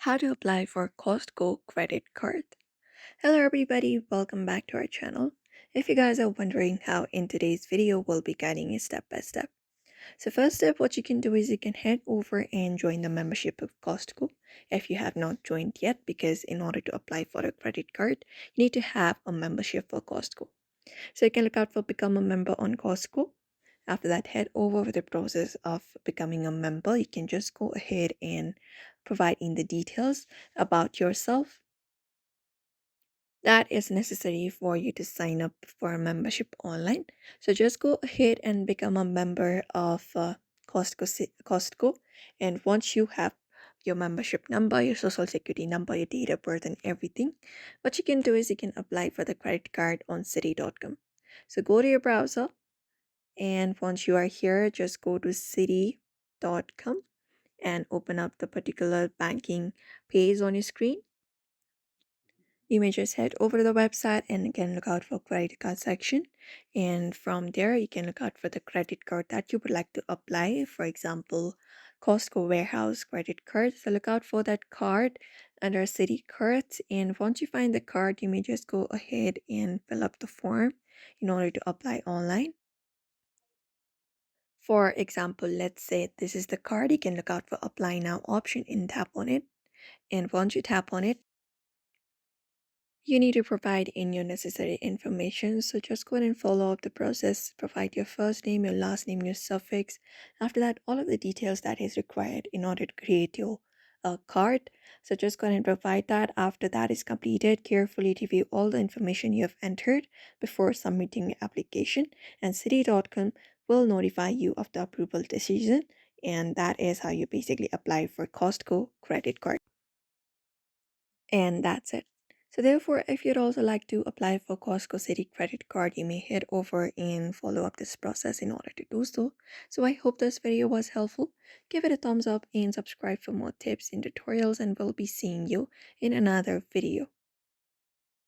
How to apply for Costco Credit Card. Hello everybody, welcome back to our channel. If you guys are wondering how in today's video we'll be guiding you step by step. So first step, what you can do is you can head over and join the membership of Costco if you have not joined yet, because in order to apply for a credit card, you need to have a membership for Costco. So you can look out for become a member on Costco. After that, head over with the process of becoming a member. You can just go ahead and provide in the details about yourself that is necessary for you to sign up for a membership online. So just go ahead and become a member of Costco. And once you have your membership number, your social security number, your date of birth, and everything, what you can do is you can apply for the credit card on citi.com. So go to your browser, and once you are here, just go to citi.com and open up the particular banking page on your screen. You may just head over to the website and again look out for credit card section, and from there you can look out for the credit card that you would like to apply. For example, Costco warehouse credit card, so look out for that card under city cards, and once you find the card you may just go ahead and fill up the form in order to apply online. For example, let's say this is the card, you can look out for apply now option and tap on it, and once you tap on it, you need to provide in your necessary information. So just go ahead and follow up the process. Provide your first name, your last name, your suffix. After that, all of the details that is required in order to create your card. So just go ahead and provide that. After that is completed, carefully review all the information you have entered before submitting your application. And citi.com will notify you of the approval decision. And that is how you basically apply for Costco credit card. And that's it. So therefore, if you'd also like to apply for Costco City credit card, you may head over and follow up this process in order to do so. So I hope this video was helpful. Give it a thumbs up and subscribe for more tips and tutorials, and we'll be seeing you in another video.